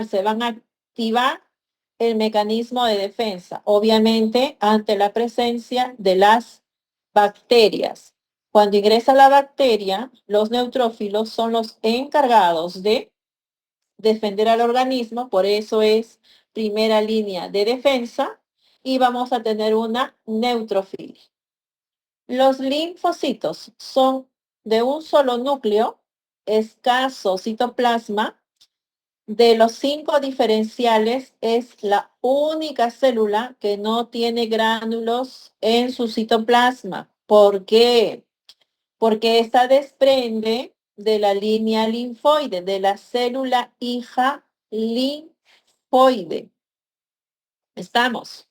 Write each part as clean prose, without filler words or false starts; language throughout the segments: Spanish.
se van a activar el mecanismo de defensa, obviamente ante la presencia de las bacterias. Cuando ingresa la bacteria, los neutrófilos son los encargados de defender al organismo, por eso es primera línea de defensa y vamos a tener una neutrofilia. Los linfocitos son de un solo núcleo, escaso citoplasma. De los 5 diferenciales es la única célula que no tiene gránulos en su citoplasma. ¿Por qué? Porque esta desprende de la línea linfoide, de la célula hija linfoide. Estamos.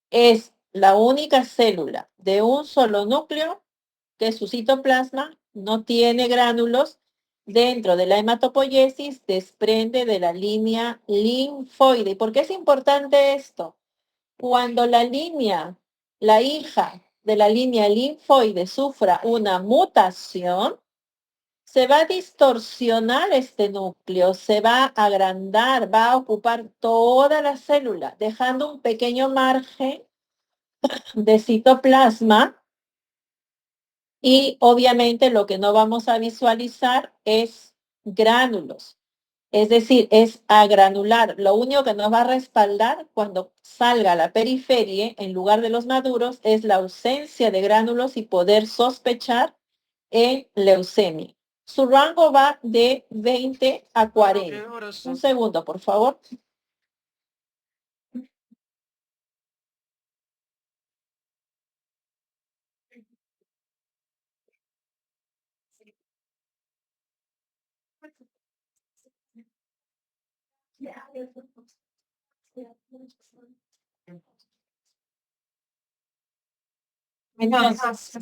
Es la única célula de un solo núcleo que su citoplasma no tiene gránulos. Dentro de la hematopoiesis desprende de la línea linfoide. ¿Por qué es importante esto? Cuando la hija de la línea linfoide sufra una mutación, se va a distorsionar este núcleo, se va a agrandar, va a ocupar toda la célula, dejando un pequeño margen de citoplasma y obviamente lo que no vamos a visualizar es gránulos. Es decir, es agranular. Lo único que nos va a respaldar cuando salga a la periferia en lugar de los maduros es la ausencia de gránulos y poder sospechar en leucemia. Su rango va de 20 a 40. Un segundo, por favor. Entonces,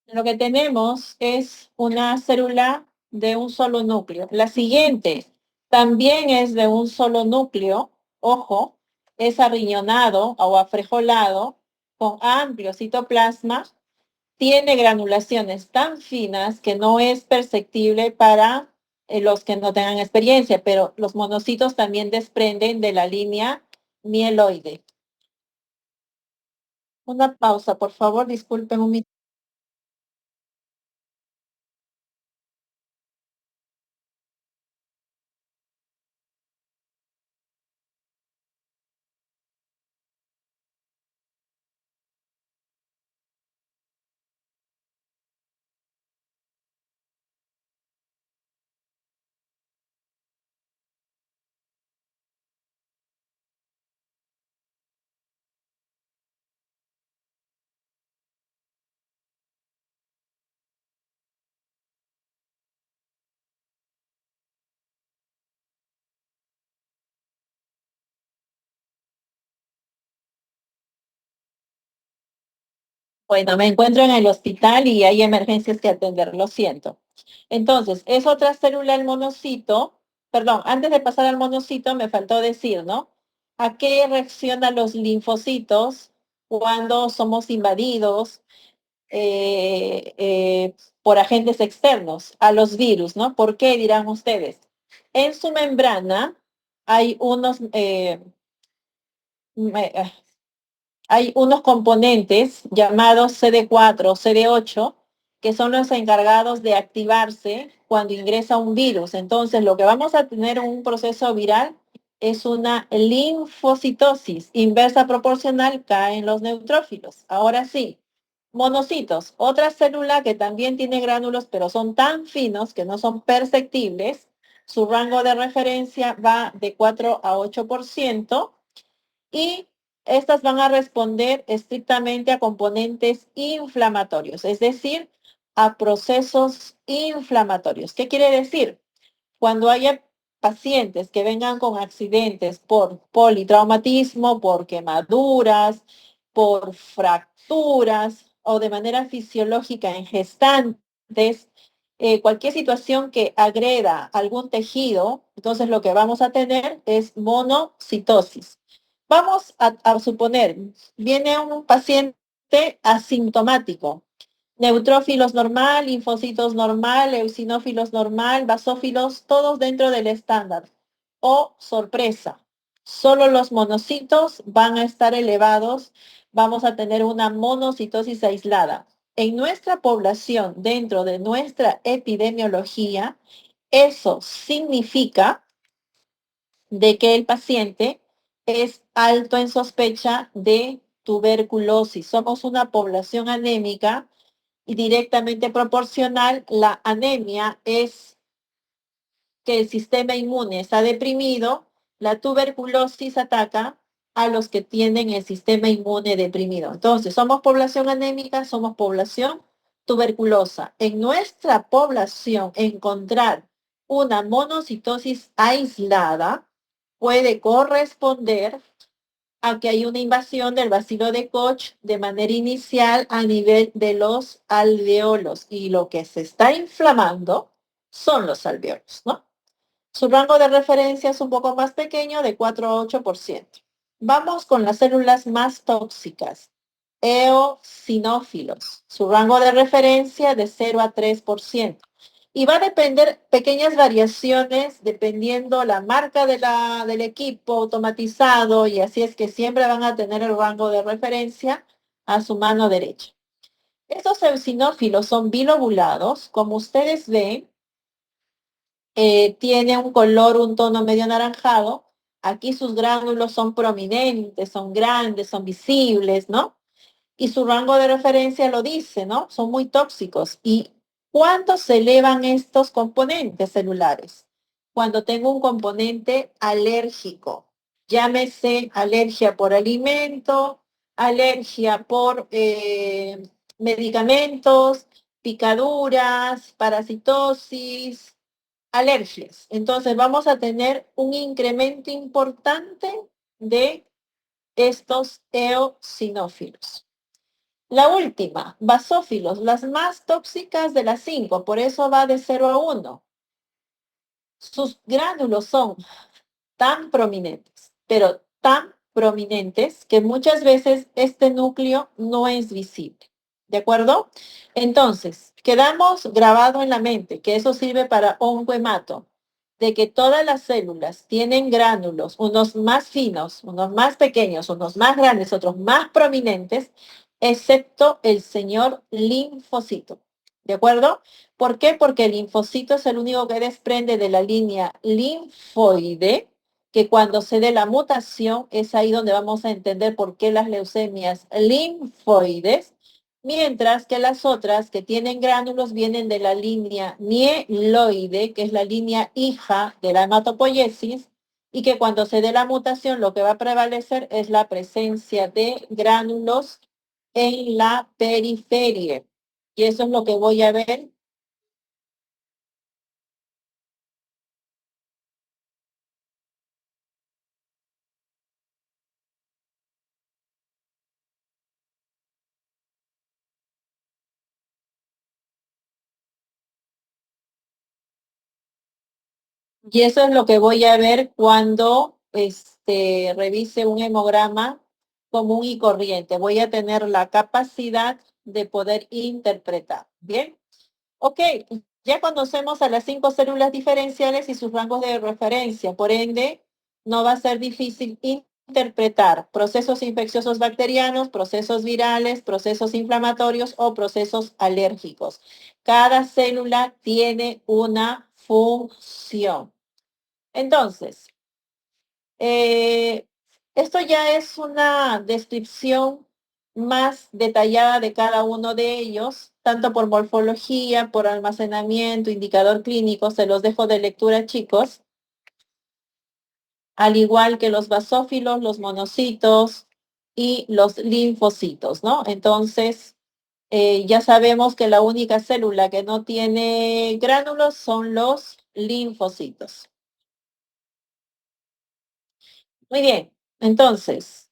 lo que tenemos es una célula de un solo núcleo. La siguiente también es de un solo núcleo, ojo, es arriñonado o afrejolado con amplio citoplasma, tiene granulaciones tan finas que no es perceptible para los que no tengan experiencia, pero los monocitos también desprenden de la línea mieloide. Una pausa, por favor, disculpen un minuto. Bueno, me encuentro en el hospital y hay emergencias que atender, lo siento. Entonces, es otra célula el monocito, perdón, antes de pasar al monocito me faltó decir, ¿no? ¿A qué reaccionan los linfocitos cuando somos invadidos por agentes externos? A los virus, ¿no? ¿Por qué dirán ustedes? En su membrana hay me- ah, hay unos componentes llamados CD4 o CD8 que son los encargados de activarse cuando ingresa un virus. Entonces, lo que vamos a tener en un proceso viral es una linfocitosis inversa proporcional, caen los neutrófilos. Ahora sí, monocitos, otra célula que también tiene gránulos, pero son tan finos que no son perceptibles. Su rango de referencia va de 4 a 8% y estas van a responder estrictamente a componentes inflamatorios, es decir, a procesos inflamatorios. ¿Qué quiere decir? Cuando haya pacientes que vengan con accidentes por politraumatismo, por quemaduras, por fracturas o de manera fisiológica en gestantes, cualquier situación que agreda algún tejido, entonces lo que vamos a tener es monocitosis. Vamos a suponer, viene un paciente asintomático, Neutrófilos normal, linfocitos normal, eosinófilos normal, basófilos, todos dentro del estándar. Oh, sorpresa, solo los monocitos van a estar elevados, vamos a tener una monocitosis aislada. En nuestra población, dentro de nuestra epidemiología, eso significa de que el paciente es alto en sospecha de tuberculosis. Somos una población anémica y directamente proporcional. La anemia es que el sistema inmune está deprimido. La tuberculosis ataca a los que tienen el sistema inmune deprimido. Entonces, somos población anémica, somos población tuberculosa. En nuestra población, encontrar una monocitosis aislada puede corresponder a que hay una invasión del bacilo de Koch de manera inicial a nivel de los alveolos y lo que se está inflamando son los alveolos, ¿no? Su rango de referencia es un poco más pequeño, de 4 a 8%. Vamos con las células más tóxicas, eosinófilos. Su rango de referencia de 0 a 3%. Y va a depender pequeñas variaciones dependiendo la marca del equipo automatizado y así es que siempre van a tener el rango de referencia a su mano derecha. Estos eosinófilos son bilobulados, como ustedes ven, tiene un color, un tono medio anaranjado. Aquí sus gránulos son prominentes, son grandes, son visibles, ¿no? Y su rango de referencia lo dice, ¿no? Son muy tóxicos. ¿Y cuándo se elevan estos componentes celulares? Cuando tengo un componente alérgico. Llámese alergia por alimento, alergia por medicamentos, picaduras, parasitosis, alergias. Entonces vamos a tener un incremento importante de estos eosinófilos. La última, basófilos, las más tóxicas de las 5, por eso va de 0 a 1. Sus gránulos son tan prominentes, pero tan prominentes que muchas veces este núcleo no es visible. ¿De acuerdo? Entonces, quedamos grabado en la mente que eso sirve para oncohemato, de que todas las células tienen gránulos, unos más finos, unos más pequeños, unos más grandes, otros más prominentes, excepto el señor linfocito. ¿De acuerdo? ¿Por qué? Porque el linfocito es el único que desprende de la línea linfoide, que cuando se dé la mutación es ahí donde vamos a entender por qué las leucemias linfoides, mientras que las otras que tienen gránulos vienen de la línea mieloide, que es la línea hija de la hematopoiesis, y que cuando se dé la mutación lo que va a prevalecer es la presencia de gránulos en la periferia. Y eso es lo que voy a ver. Y eso es lo que voy a ver cuando revise un hemograma común y corriente. Voy a tener la capacidad de poder interpretar. Bien, ok, ya conocemos a las 5 células diferenciales y sus rangos de referencia. Por ende, no va a ser difícil interpretar procesos infecciosos bacterianos, procesos virales, procesos inflamatorios o procesos alérgicos. Cada célula tiene una función. Entonces, eh, esto ya es una descripción más detallada de cada uno de ellos, tanto por morfología, por almacenamiento, indicador clínico, se los dejo de lectura, chicos, al igual que los basófilos, los monocitos y los linfocitos, ¿no? Entonces, ya sabemos que la única célula que no tiene gránulos son los linfocitos. Muy bien, entonces,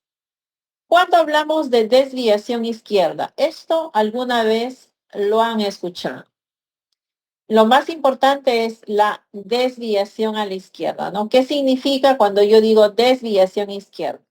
cuando hablamos de desviación izquierda, esto alguna vez lo han escuchado. Lo más importante es la desviación a la izquierda, ¿no? ¿Qué significa cuando yo digo desviación izquierda?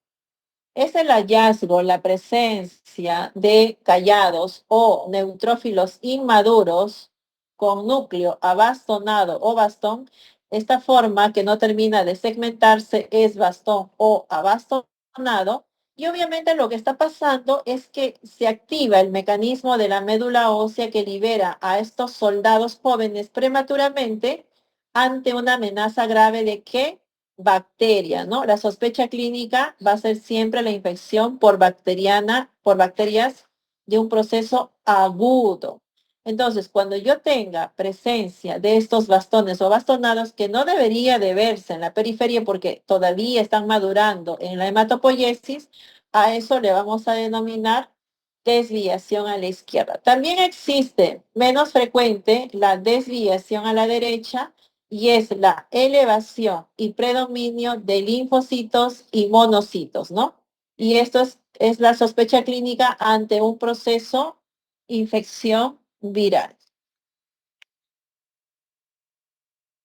Es el hallazgo, la presencia de callados o neutrófilos inmaduros con núcleo abastonado o bastón. Esta forma que no termina de segmentarse es bastón o abastonado. Y obviamente lo que está pasando es que se activa el mecanismo de la médula ósea que libera a estos soldados jóvenes prematuramente ante una amenaza grave de que bacteria, ¿no? La sospecha clínica va a ser siempre la infección por bacterias de un proceso agudo. Entonces, cuando yo tenga presencia de estos bastones o bastonados, que no debería de verse en la periferia porque todavía están madurando en la hematopoiesis, a eso le vamos a denominar desviación a la izquierda. También existe menos frecuente la desviación a la derecha y es la elevación y predominio de linfocitos y monocitos, ¿no? Y esto es la sospecha clínica ante un proceso infección viral.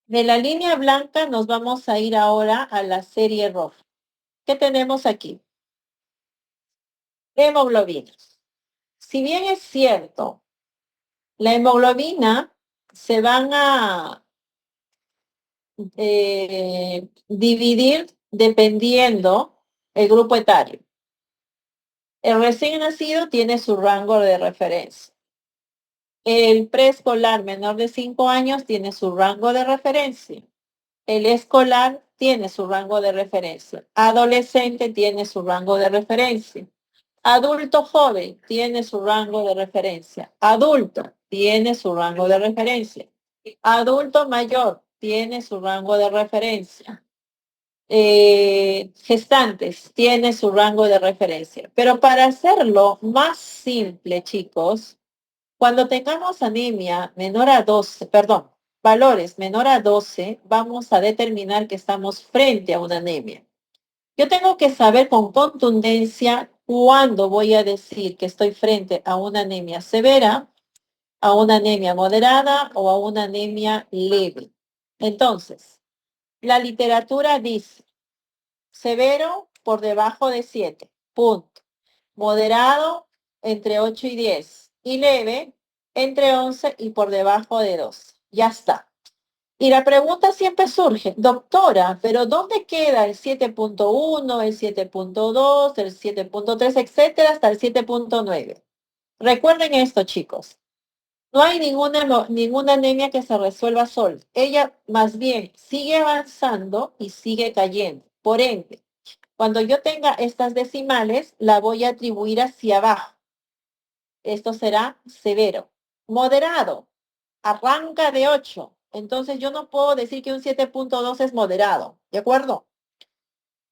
De la línea blanca nos vamos a ir ahora a la serie roja. ¿Qué tenemos aquí? Hemoglobina. Si bien es cierto, la hemoglobina se van a dividir dependiendo el grupo etario. El recién nacido tiene su rango de referencia. El preescolar menor de 5 años tiene su rango de referencia. El escolar tiene su rango de referencia. Adolescente tiene su rango de referencia. Adulto joven tiene su rango de referencia. Adulto tiene su rango de referencia. Adulto mayor tiene su rango de referencia. Gestantes tiene su rango de referencia. Pero para hacerlo más simple, chicos, cuando tengamos anemia menor a 12, perdón, valores menor a 12, vamos a determinar que estamos frente a una anemia. Yo tengo que saber con contundencia cuándo voy a decir que estoy frente a una anemia severa, a una anemia moderada o a una anemia leve. Entonces, la literatura dice severo por debajo de 7, punto. Moderado entre 8 y 10 y leve entre 11 y por debajo de 12. Ya está. Y la pregunta siempre surge, doctora, pero ¿dónde queda el 7.1, el 7.2, el 7.3, etcétera, hasta el 7.9? Recuerden esto, chicos. No hay ninguna anemia que se resuelva sola. Ella más bien sigue avanzando y sigue cayendo. Por ende, cuando yo tenga estas decimales, la voy a atribuir hacia abajo. Esto será severo. Moderado, arranca de 8. Entonces yo no puedo decir que un 7.2 es moderado, ¿de acuerdo?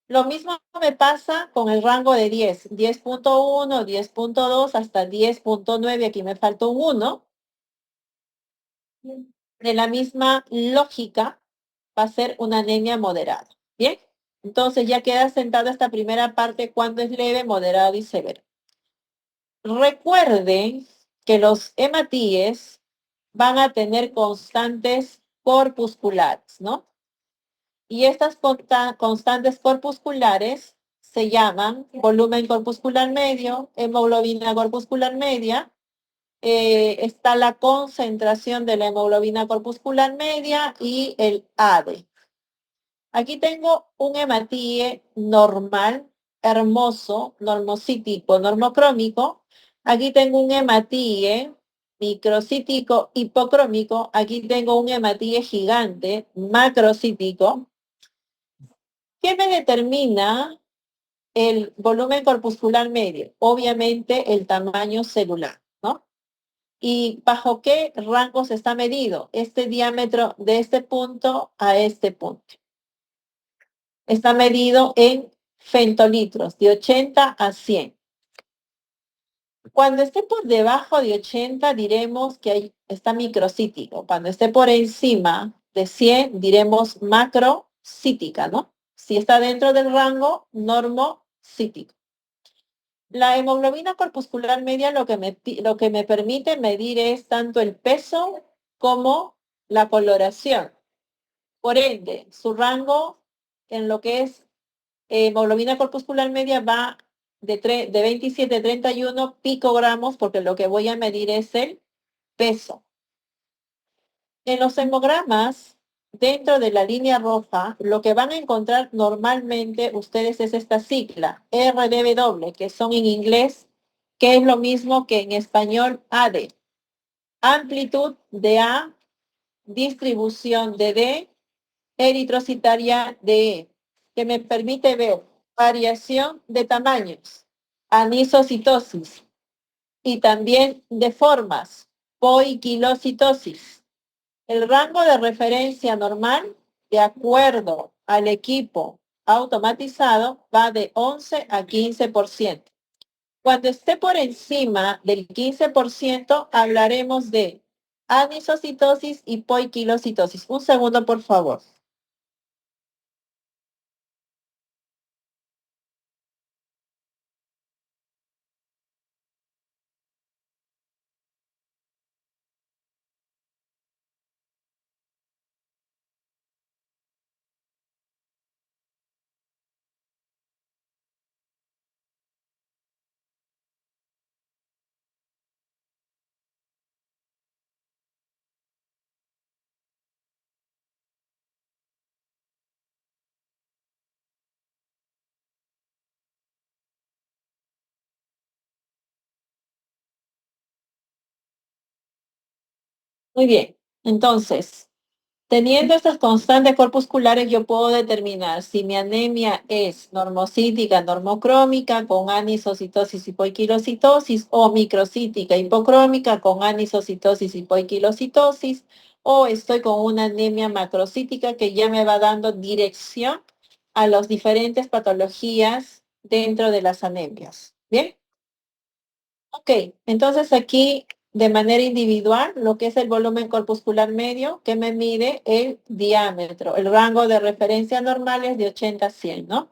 Lo mismo me pasa con el rango de 10, 10.1, 10.2 hasta 10.9. Aquí me falta un 1. De la misma lógica, va a ser una anemia moderada. ¿Bien? Entonces ya queda sentada esta primera parte cuando es leve, moderado y severo. Recuerden que los hematíes van a tener constantes corpusculares, ¿no? Y estas constantes corpusculares se llaman volumen corpuscular medio, hemoglobina corpuscular media, está la concentración de la hemoglobina corpuscular media y el ADE. Aquí tengo un hematíe normal, hermoso, normocítico, normocrómico. Aquí tengo un hematíe microcítico, hipocrómico. Aquí tengo un hematíe gigante, macrocítico. ¿Qué me determina el volumen corpuscular medio? Obviamente el tamaño celular, ¿no? ¿Y bajo qué rangos está medido? Este diámetro de este punto a este punto. Está medido en femtolitros, de 80 a 100. Cuando esté por debajo de 80, diremos que está microcítico. Cuando esté por encima de 100, diremos macrocítica, ¿no? Si está dentro del rango normocítico. La hemoglobina corpuscular media lo que me permite medir es tanto el peso como la coloración. Por ende, su rango en lo que es hemoglobina corpuscular media va de 27 a 31 picogramos, porque lo que voy a medir es el peso. En los hemogramas, dentro de la línea roja, lo que van a encontrar normalmente ustedes es esta sigla, RDW, que son en inglés, que es lo mismo que en español AD. Amplitud de A, distribución de D, eritrocitaria de E, que me permite ver variación de tamaños, anisocitosis y también de formas, poiquilocitosis. El rango de referencia normal, de acuerdo al equipo automatizado, va de 11 a 15%. Cuando esté por encima del 15%, hablaremos de anisocitosis y poiquilocitosis. Un segundo, por favor. Muy bien. Entonces, teniendo estas constantes corpusculares, yo puedo determinar si mi anemia es normocítica, normocrómica, con anisocitosis y poiquilocitosis, o microcítica, hipocrómica, con anisocitosis y poiquilocitosis, o estoy con una anemia macrocítica que ya me va dando dirección a las diferentes patologías dentro de las anemias. ¿Bien? Ok, entonces aquí de manera individual, lo que es el volumen corpuscular medio, que me mide el diámetro. El rango de referencia normal es de 80 a 100, ¿no?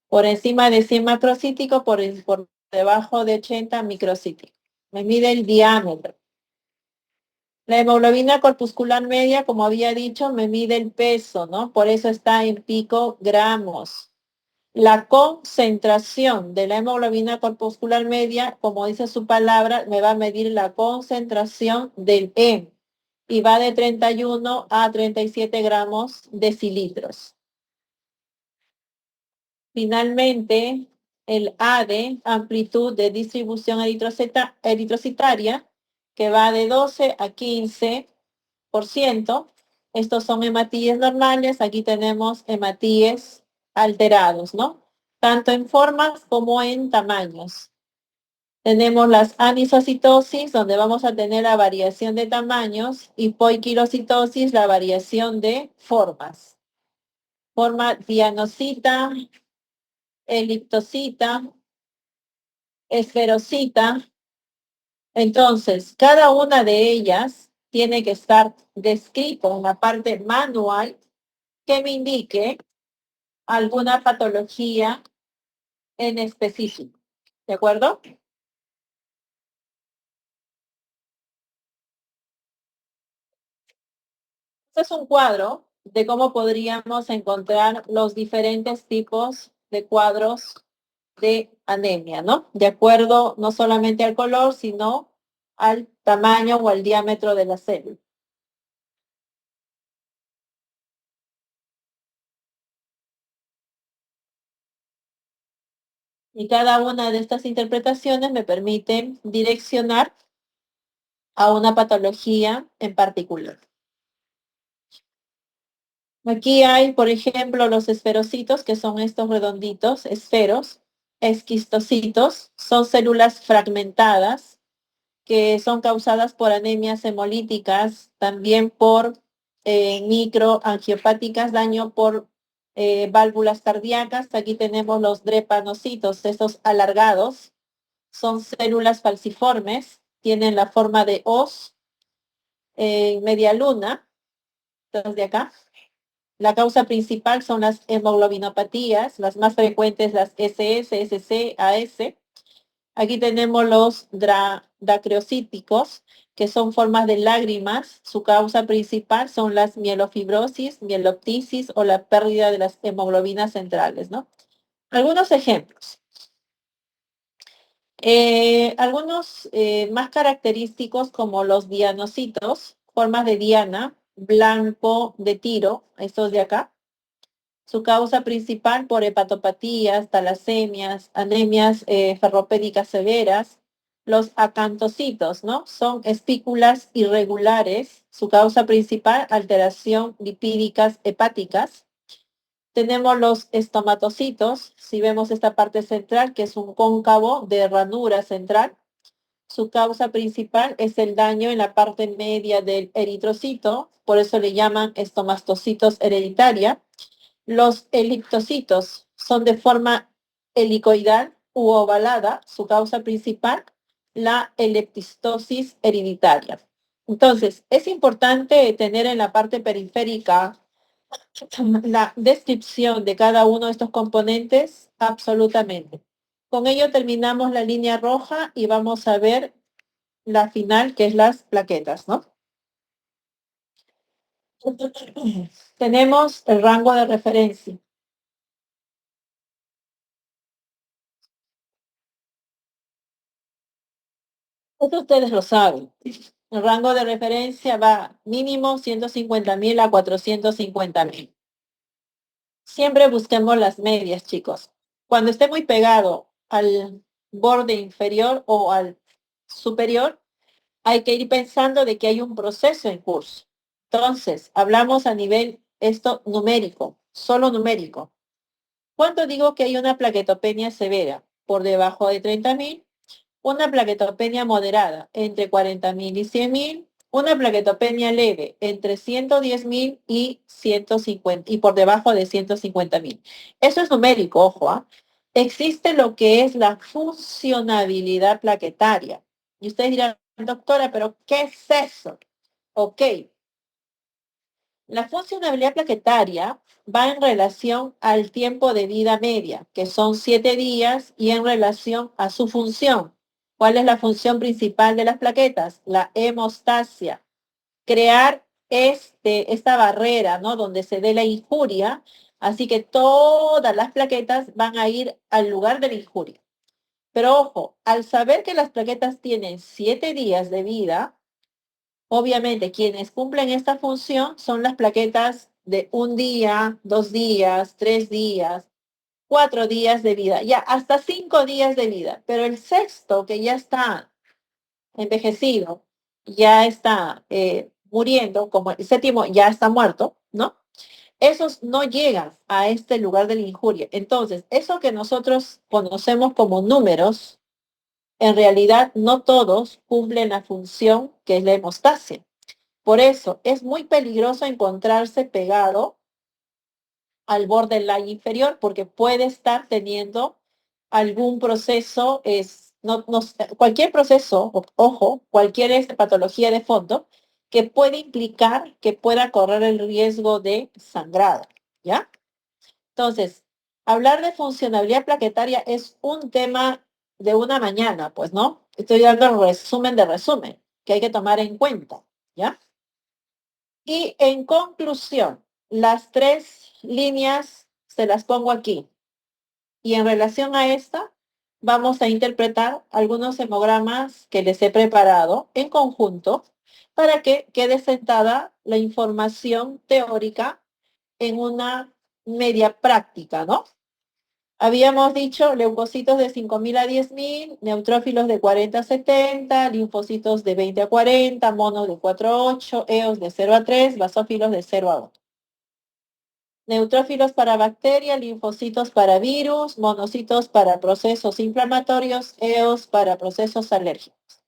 Por encima de 100 macrocítico, por debajo de 80 microcítico. Me mide el diámetro. La hemoglobina corpuscular media, como había dicho, me mide el peso, ¿no? Por eso está en picogramos. La concentración de la hemoglobina corpuscular media, como dice su palabra, me va a medir la concentración del M y va de 31 a 37 gramos decilitros. Finalmente, el AD, amplitud de distribución eritrocitaria, que va de 12 a 15%. Estos son hematíes normales, aquí tenemos hematíes alterados, ¿no? Tanto en formas como en tamaños. Tenemos las anisocitosis, donde vamos a tener la variación de tamaños, y poiquilocitosis, la variación de formas. Forma dianocita, eliptocita, esferocita. Entonces, cada una de ellas tiene que estar descrito en la parte manual que me indique alguna patología en específico. ¿De acuerdo? Este es un cuadro de cómo podríamos encontrar los diferentes tipos de cuadros de anemia, ¿no? De acuerdo no solamente al color, sino al tamaño o al diámetro de la célula. Y cada una de estas interpretaciones me permite direccionar a una patología en particular. Aquí hay, por ejemplo, los esferocitos, que son estos redonditos, esferos, esquistocitos, son células fragmentadas que son causadas por anemias hemolíticas, también por microangiopáticas, daño por válvulas cardíacas. Aquí tenemos los drepanocitos, estos alargados, son células falciformes, tienen la forma de hoz, media luna, de acá. La causa principal son las hemoglobinopatías, las más frecuentes las SS, SC, AS. Aquí tenemos los dacreocíticos, que son formas de lágrimas. Su causa principal son las mielofibrosis, mieloptisis o la pérdida de las hemoglobinas centrales, ¿no? Algunos ejemplos. Algunos más característicos como los dianocitos, formas de diana, blanco de tiro, estos de acá. Su causa principal por hepatopatías, talasemias, anemias ferropénicas severas. Los acantocitos, ¿no? Son espículas irregulares. Su causa principal, alteración lipídicas hepáticas. Tenemos los estomatocitos, si vemos esta parte central, que es un cóncavo de ranura central. Su causa principal es el daño en la parte media del eritrocito, por eso le llaman estomastocitos hereditaria. Los eliptocitos son de forma helicoidal u ovalada, su causa principal, la eleptistosis hereditaria. Entonces, es importante tener en la parte periférica la descripción de cada uno de estos componentes, absolutamente. Con ello terminamos la línea roja y vamos a ver la final, que es las plaquetas, ¿no? Tenemos el rango de referencia. Eso ustedes lo saben. El rango de referencia va mínimo 150.000 a 450.000. Siempre busquemos las medias, chicos. Cuando esté muy pegado al borde inferior o al superior, hay que ir pensando de que hay un proceso en curso. Entonces, hablamos a nivel esto numérico, solo numérico. ¿Cuánto digo que hay una plaquetopenia severa? Por debajo de 30.000, una plaquetopenia moderada entre 40.000 y 100.000, una plaquetopenia leve entre 110.000 y 150 y por debajo de 150.000. Eso es numérico, ojo, ¿ah? Existe lo que es la funcionabilidad plaquetaria. Y ustedes dirán, doctora, pero ¿qué es eso? Ok, la funcionabilidad plaquetaria va en relación al tiempo de vida media, que son 7 días, y en relación a su función. ¿Cuál es la función principal de las plaquetas? La hemostasia. Crear esta barrera, ¿no? Donde se dé la injuria. Así que todas las plaquetas van a ir al lugar de la injuria. Pero ojo, al saber que las plaquetas tienen 7 días de vida, obviamente, quienes cumplen esta función son las plaquetas de 1 día, 2 días, 3 días, 4 días de vida, ya hasta 5 días de vida. Pero el sexto, que ya está envejecido, ya está muriendo, como el séptimo ya está muerto, ¿no? Esos no llegan a este lugar de la injuria. Entonces, eso que nosotros conocemos como números, en realidad no todos cumplen la función que es la hemostasia. Por eso es muy peligroso encontrarse pegado al borde del line inferior porque puede estar teniendo algún proceso, cualquier proceso, ojo, cualquier patología de fondo que puede implicar que pueda correr el riesgo de sangrado, ¿ya? Entonces, hablar de funcionabilidad plaquetaria es un tema de una mañana, pues, ¿no? Estoy dando el resumen de resumen que hay que tomar en cuenta, ¿ya? Y en conclusión, las tres líneas se las pongo aquí. Y en relación a esta, vamos a interpretar algunos hemogramas que les he preparado en conjunto para que quede sentada la información teórica en una media práctica, ¿no? Habíamos dicho leucocitos de 5.000 a 10.000, neutrófilos de 40 a 70, linfocitos de 20 a 40, monos de 4 a 8, EOS de 0 a 3, basófilos de 0 a 1. Neutrófilos para bacterias, linfocitos para virus, monocitos para procesos inflamatorios, EOS para procesos alérgicos.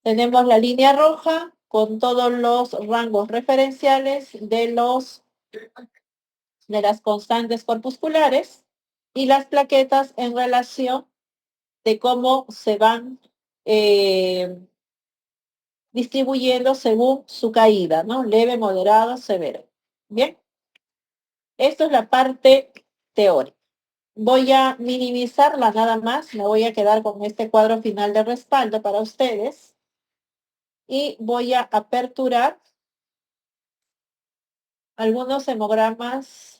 Tenemos la línea roja con todos los rangos referenciales de las constantes corpusculares y las plaquetas en relación de cómo se van eh, distribuyendo según su caída, ¿no? Leve, moderado, severo. Bien, esto es la parte teórica. Voy a minimizarla nada más, me voy a quedar con este cuadro final de respaldo para ustedes y voy a aperturar algunos hemogramas.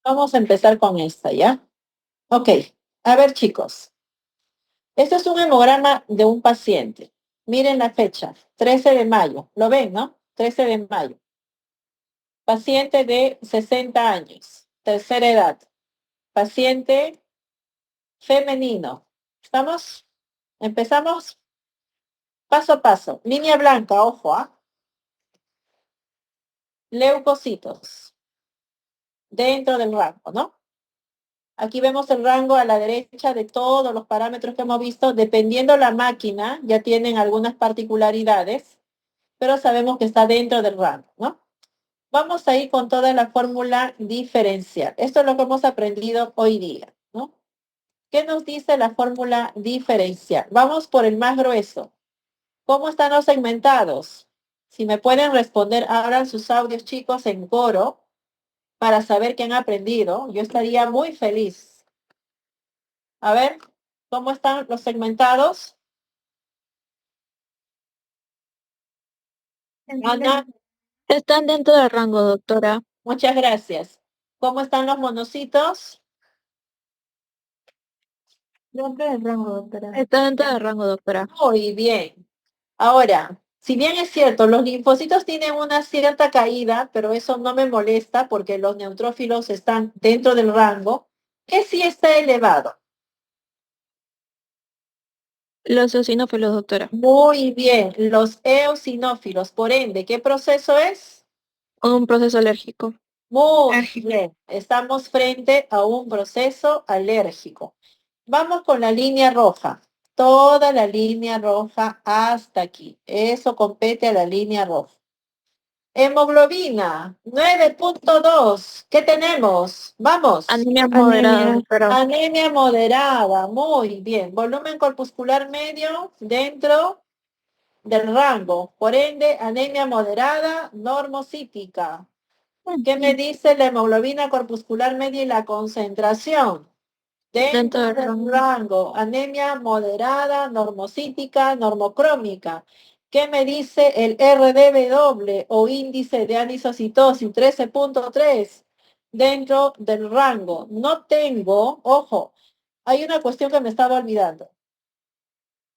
Vamos a empezar con esta, ¿ya? Ok. A ver, chicos. Este es un hemograma de un paciente. Miren la fecha, 13 de mayo. ¿Lo ven, no? 13 de mayo. Paciente de 60 años, tercera edad. Paciente femenino. ¿Estamos? Empezamos paso a paso. Línea blanca, ojo, ¿ah? Leucocitos. Dentro del rango, ¿no? Aquí vemos el rango a la derecha de todos los parámetros que hemos visto. Dependiendo la máquina, ya tienen algunas particularidades, pero sabemos que está dentro del rango, ¿no? Vamos a ir con toda la fórmula diferencial. Esto es lo que hemos aprendido hoy día, ¿no? ¿Qué nos dice la fórmula diferencial? Vamos por el más grueso. ¿Cómo están los segmentados? Si me pueden responder, abran sus audios, chicos, en coro para saber qué han aprendido. Yo estaría muy feliz. A ver, ¿cómo están los segmentados? Ana, Están dentro del rango, doctora. muchas gracias. ¿Cómo están los monocitos? Dentro del rango, doctora. Está dentro del rango, doctora. Muy bien. Ahora, si bien es cierto, los linfocitos tienen una cierta caída, pero eso no me molesta porque los neutrófilos están dentro del rango, que sí está elevado. Los eosinófilos, doctora. Muy bien, los eosinófilos, por ende, ¿qué proceso es? Un proceso alérgico. Muy Alérgico. bien, estamos frente a un proceso alérgico. Vamos con la línea roja, toda la línea roja hasta aquí. Eso compete a la línea roja. Hemoglobina, 9,2. ¿Qué tenemos? Vamos. Anemia moderada, doctora. Anemia moderada, muy bien. Volumen corpuscular medio dentro del rango. Por ende, anemia moderada, normocítica. ¿Qué me dice la hemoglobina corpuscular media y la concentración? Dentro Dentro del del rango. rango, anemia moderada, normocítica, normocrómica. ¿Qué me dice el RDW o índice de anisocitosis 13,3? Dentro del rango. No tengo, ojo, hay una cuestión que me estaba olvidando.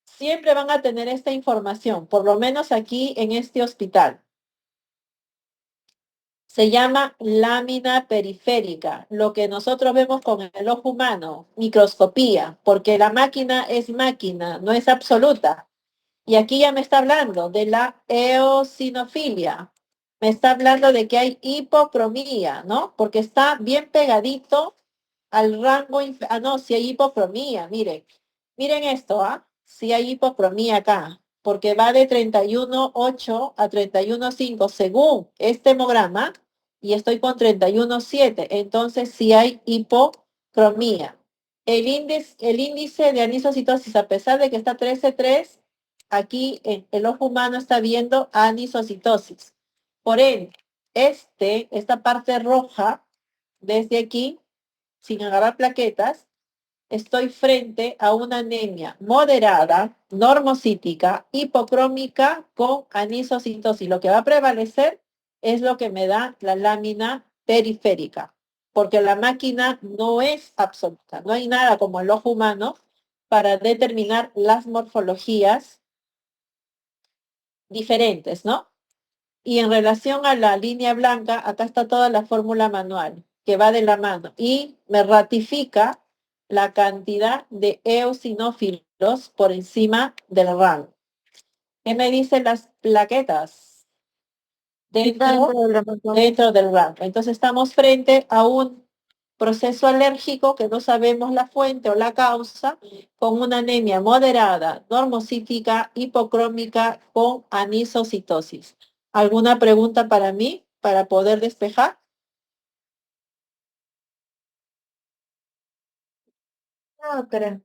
Siempre van a tener esta información, por lo menos aquí en este hospital. Se llama lámina periférica, lo que nosotros vemos con el ojo humano, microscopía, porque la máquina es máquina, no es absoluta. Y aquí ya me está hablando de la eosinofilia. Me está hablando de que hay hipocromía, ¿no? Porque está bien pegadito al rango. Ah, no, si hay hipocromía, miren. Miren esto, ¿ah? Si hay hipocromía acá, porque va de 31,8 a 31,5 según este hemograma, y estoy con 31,7. Entonces, si hay hipocromía. El índice de anisocitosis, a pesar de que está 13,3, aquí el ojo humano está viendo anisocitosis. Por ende, esta parte roja, desde aquí, sin agarrar plaquetas, estoy frente a una anemia moderada, normocítica, hipocrómica con anisocitosis. Lo que va a prevalecer es lo que me da la lámina periférica, porque la máquina no es absoluta. No hay nada como el ojo humano para determinar las morfologías diferentes, ¿no? Y en relación a la línea blanca, acá está toda la fórmula manual que va de la mano y me ratifica la cantidad de eosinófilos por encima del rango. ¿Qué me dicen las plaquetas? Está Dentro, dentro del rango. dentro del rango. Entonces estamos frente a un proceso alérgico que no sabemos la fuente o la causa, con una anemia moderada, normocítica, hipocrómica con anisocitosis. ¿Alguna pregunta para mí para poder despejar? No, doctora.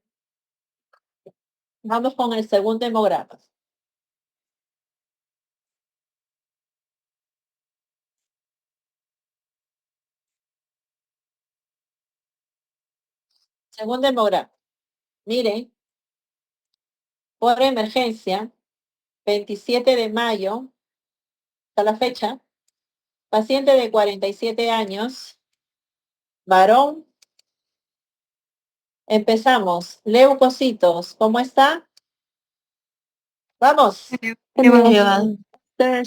Vamos con el segundo hemograma. Segundo hemograma. Miren, por emergencia, 27 de mayo, hasta la fecha, paciente de 47 años, varón. Empezamos. Leucocitos, ¿cómo está? Vamos. Elevado.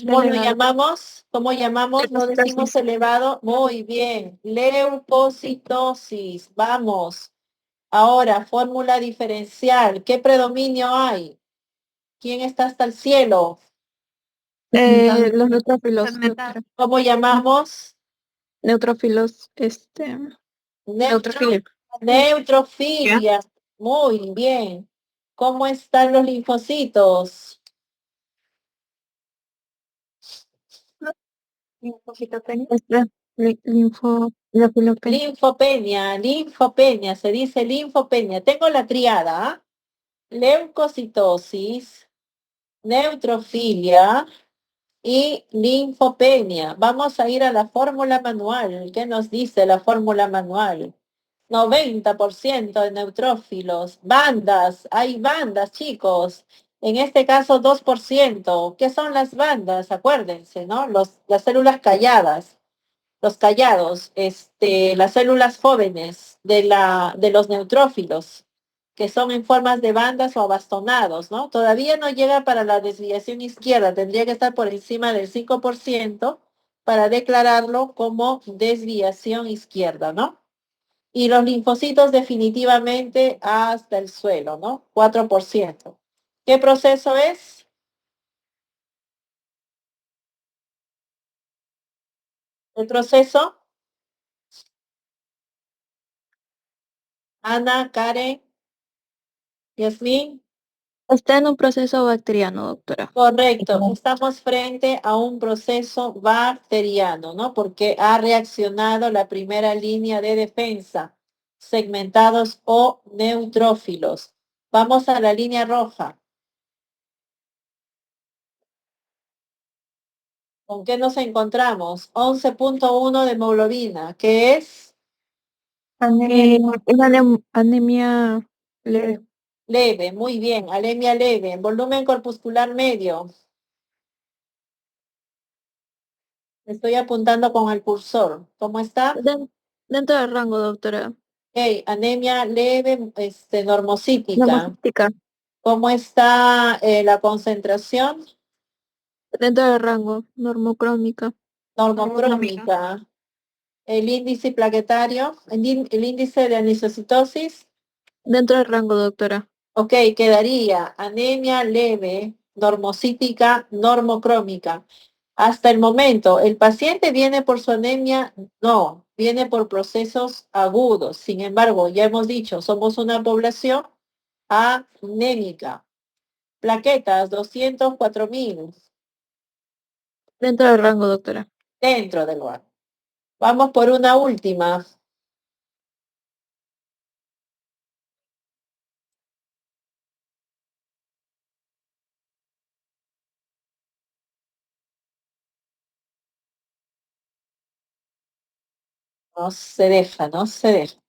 ¿Cómo lo llamamos? ¿Cómo llamamos? No decimos elevado. Muy bien. Leucocitosis. Vamos. Ahora, fórmula diferencial. ¿Qué predominio hay? ¿Quién está hasta el cielo? Los neutrófilos. ¿Cómo llamamos? Neutrófilos, neutrofilia. Neutrofilia. Muy bien. ¿Cómo están los linfocitos? Linfopenia, linfopenia, se dice linfopenia. Tengo la triada, ¿ah? Leucocitosis, neutrofilia y linfopenia. Vamos a ir a la fórmula manual. ¿Qué nos dice la fórmula manual? 90% de neutrófilos. Bandas, hay bandas, chicos. En este caso, 2%. ¿Qué son las bandas? Acuérdense, ¿no? Las células calladas, los callados, las células jóvenes de los neutrófilos, que son en formas de bandas o abastonados, ¿no? Todavía no llega para la desviación izquierda, tendría que estar por encima del 5% para declararlo como desviación izquierda, ¿no? Y los linfocitos definitivamente hasta el suelo, ¿no? 4%. ¿Qué proceso es? El proceso, Ana, Karen, Yasmin. Está en un proceso bacteriano, doctora. Correcto, estamos frente a un proceso bacteriano, ¿no? Porque ha reaccionado la primera línea de defensa, segmentados o neutrófilos. Vamos a la línea roja. ¿Con qué nos encontramos? 11.1 de hemoglobina, ¿qué es? Anemia leve. Leve, muy bien, anemia leve. Volumen corpuscular medio. Estoy apuntando con el cursor. ¿Cómo está? Dentro del rango, doctora. Ok, anemia leve, normocítica. Normocítica. ¿Cómo está la concentración? Dentro del rango. Normocrómica. Normocrómica. El índice plaquetario, el índice de anisocitosis. Dentro del rango, doctora. Ok, quedaría anemia leve, normocítica, normocrómica. Hasta el momento, ¿el paciente viene por su anemia? No, viene por procesos agudos. Sin embargo, ya hemos dicho, somos una población anémica. Plaquetas, 204.000. Dentro del rango, doctora. Dentro del lugar. Vamos por una última. No se deja, no se deja.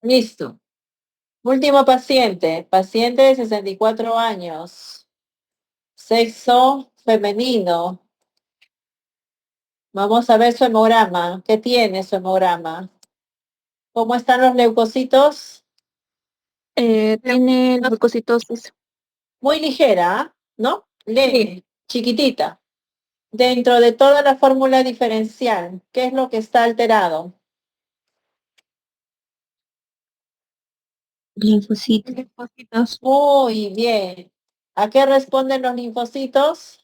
Listo. Último paciente, paciente de 64 años, sexo femenino. Vamos a ver su hemograma. ¿Qué tiene su hemograma? ¿Cómo están los leucocitos? Tiene leucocitosis. Muy ligera, ¿no? Leve, chiquitita. Dentro de toda la fórmula diferencial, ¿qué es lo que está alterado? Linfocitos. Muy bien. ¿A qué responden los linfocitos?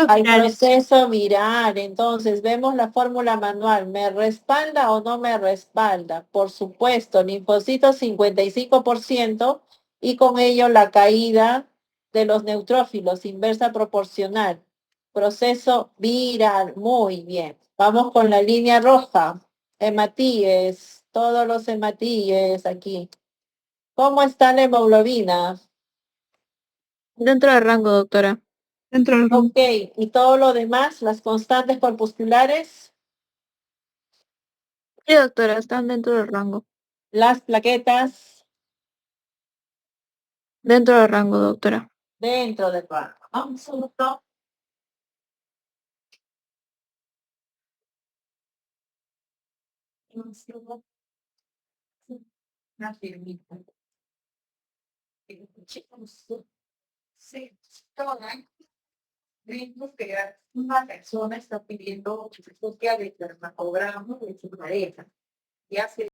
Al proceso viral. Entonces, vemos la fórmula manual. ¿Me respalda o no me respalda? Por supuesto, linfocitos 55% y con ello la caída de los neutrófilos, inversa proporcional. Proceso viral. Muy bien. Vamos con la línea roja. Hematíes, todos los hematíes aquí. ¿Cómo está la hemoglobina? Dentro del rango, doctora. Dentro del rango. Ok, y todo lo demás, las constantes corpusculares, Sí, doctora, están dentro del rango. las plaquetas, Dentro del rango, doctora. dentro del rango. Un segundo. Un segundo. Una firmita. Chicos, sí, toda. Vimos que una persona está pidiendo que de dermatograma de su pareja. Y hace